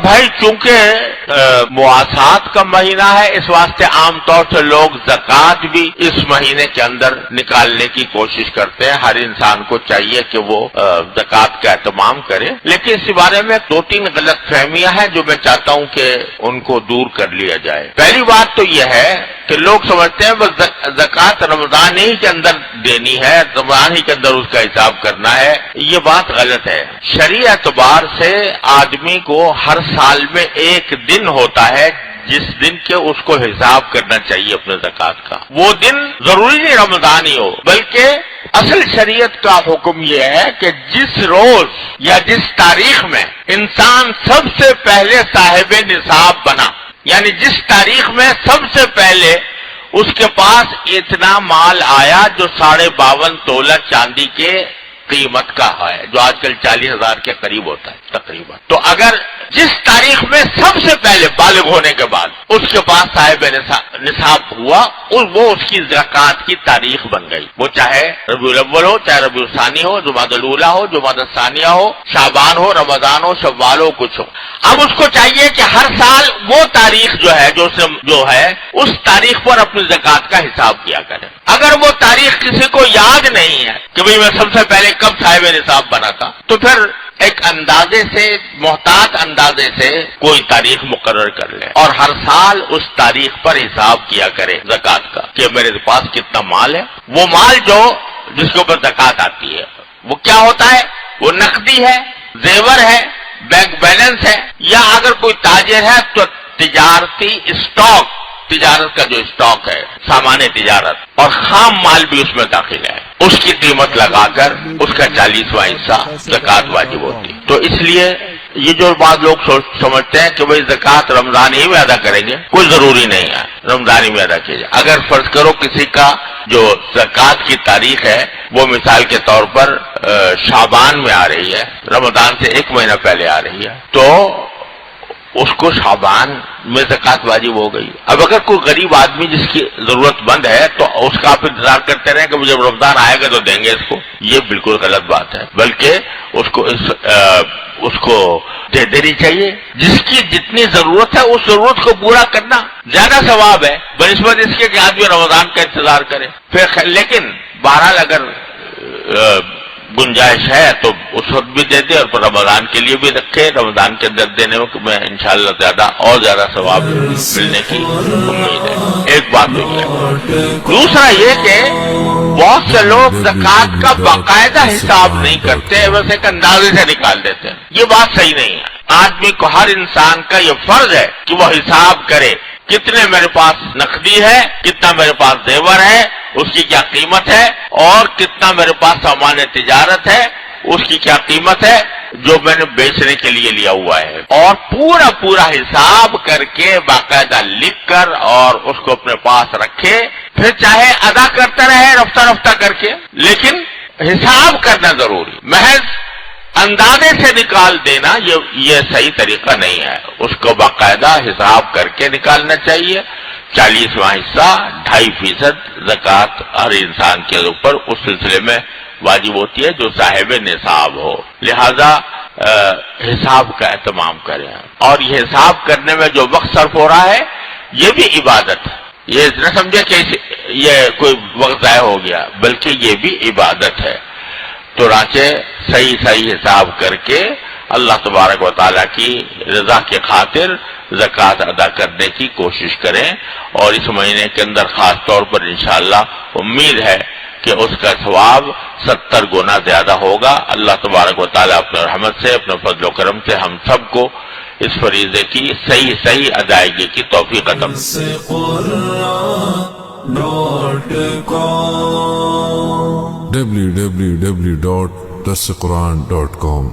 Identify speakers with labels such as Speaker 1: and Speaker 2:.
Speaker 1: بھائی چونکہ مواصلات کا مہینہ ہے، اس واسطے عام طور سے لوگ زکوٰۃ بھی اس مہینے کے اندر نکالنے کی کوشش کرتے ہیں۔ ہر انسان کو چاہیے کہ وہ زکوٰۃ کا اہتمام کرے، لیکن اس بارے میں 2-3 غلط فہمیاں ہیں جو میں چاہتا ہوں کہ ان کو دور کر لیا جائے۔ پہلی بات تو یہ ہے کہ لوگ سمجھتے ہیں بس زکوٰۃ رمضان ہی کے اندر دینی ہے، رمضان ہی کے اندر اس کا حساب کرنا ہے۔ یہ بات غلط ہے۔ شرعی اعتبار سے آدمی کو ہر سال میں ایک دن ہوتا ہے جس دن کے اس کو حساب کرنا چاہیے اپنے زکوٰۃ کا۔ وہ دن ضروری نہیں رمضان ہی ہو، بلکہ اصل شریعت کا حکم یہ ہے کہ جس روز یا جس تاریخ میں انسان سب سے پہلے صاحب نصاب بنا، یعنی جس تاریخ میں سب سے پہلے اس کے پاس اتنا مال آیا جو 52.5 تولہ چاندی کے قیمت کا ہے، جو آج کل 40,000 کے قریب ہوتا ہے تقریباً، تو اگر جس تاریخ میں سب سے پہلے بالغ ہونے کے بعد اس کے پاس صاحب نصاب ہوا، وہ اس کی زکوٰۃ کی تاریخ بن گئی، وہ چاہے ربیع الاول ہو، چاہے ربیع الثانی ہو، جمادی الاولیٰ ہو، جمادی الثانیہ ہو، شعبان ہو، رمضان ہو، شوال ہو، کچھ ہو۔ اب اس کو چاہیے کہ ہر سال وہ تاریخ جو ہے اس تاریخ پر اپنی زکوٰۃ کا حساب کیا کرے۔ اگر وہ تاریخ کسی کو یاد نہیں ہے کہ بھئی میں سب سے پہلے کب صاحب نصاب بنا تھا، تو پھر ایک اندازے سے، محتاط اندازے سے کوئی تاریخ مقرر کر لے اور ہر سال اس تاریخ پر حساب کیا کرے زکوٰۃ کا کہ میرے پاس کتنا مال ہے۔ وہ مال جس کے اوپر زکوٰۃ آتی ہے وہ کیا ہوتا ہے؟ وہ نقدی ہے، زیور ہے، بینک بیلنس ہے، یا اگر کوئی تاجر ہے تو تجارتی اسٹاک، تجارت کا جو اسٹاک ہے، سامان تجارت، اور خام مال بھی اس میں داخل ہے، اس کی قیمت لگا کر اس کا 40واں حصہ زکوٰۃ واجب ہوتی ہے۔ تو اس لیے یہ جو بات لوگ سمجھتے ہیں کہ بھئی زکوٰۃ رمضان ہی میں ادا کریں گے، کوئی ضروری نہیں ہے رمضان ہی میں ادا کیجیے۔ اگر فرض کرو کسی کا جو زکوٰۃ کی تاریخ ہے وہ مثال کے طور پر شعبان میں آ رہی ہے، رمضان سے 1 مہینہ پہلے آ رہی ہے، تو اس کو شعبان میں زکوٰۃ واجب ہو گئی۔ اب اگر کوئی غریب آدمی جس کی ضرورت مند ہے تو اس کا آپ انتظار کرتے رہیں کہ جب رمضان آئے گا تو دیں گے اس کو، یہ بالکل غلط بات ہے، بلکہ اس کو دے دینی چاہیے۔ جس کی جتنی ضرورت ہے اس ضرورت کو پورا کرنا زیادہ ثواب ہے بنسبت اس کے کہ آدمی رمضان کا انتظار کرے۔ پھر لیکن بہرحال اگر گنجائش ہے تو اس وقت بھی دے دے اور پھر رمضان کے لیے بھی رکھے، رمضان کے اندر دینے میں انشاءاللہ زیادہ ثواب ملنے کی امید ہے۔ ایک بات تو یہ ہے۔ دوسرا یہ کہ بہت سے لوگ زکوٰۃ کا باقاعدہ حساب نہیں کرتے، بس ایک اندازے سے نکال دیتے ہیں، یہ بات صحیح نہیں ہے۔ آدمی کو، ہر انسان کا یہ فرض ہے کہ وہ حساب کرے کتنے میرے پاس نقدی ہے، کتنا میرے پاس زیور ہے، اس کی کیا قیمت ہے، اور کتنا میرے پاس سامان تجارت ہے، اس کی کیا قیمت ہے جو میں نے بیچنے کے لیے لیا ہوا ہے، اور پورا حساب کر کے باقاعدہ لکھ کر اور اس کو اپنے پاس رکھے، پھر چاہے ادا کرتا رہے رفتہ کر کے، لیکن حساب کرنا ضروری۔ محض اندازے سے نکال دینا یہ صحیح طریقہ نہیں ہے، اس کو باقاعدہ حساب کر کے نکالنا چاہیے۔ 40واں حصہ 2.5% زکوٰۃ ہر انسان کے اوپر اس سلسلے میں واجب ہوتی ہے جو صاحب نصاب ہو، لہذا حساب کا اہتمام کریں، اور یہ حساب کرنے میں جو وقت صرف ہو رہا ہے یہ بھی عبادت ہے۔ یہ نہ سمجھے کہ یہ کوئی وقت ضائع ہو گیا، بلکہ یہ بھی عبادت ہے۔ تو صحیح حساب کر کے اللہ تبارک و تعالیٰ کی رضا کے خاطر زکوٰۃ ادا کرنے کی کوشش کریں، اور اس مہینے کے اندر خاص طور پر انشاءاللہ امید ہے کہ اس کا ثواب 70 گنا زیادہ ہوگا۔ اللہ تبارک و تعالیٰ اپنے رحمت سے، اپنے فضل و کرم سے ہم سب کو اس فریضے کی صحیح ادائیگی کی توفیق عطا
Speaker 2: www.dasquran.com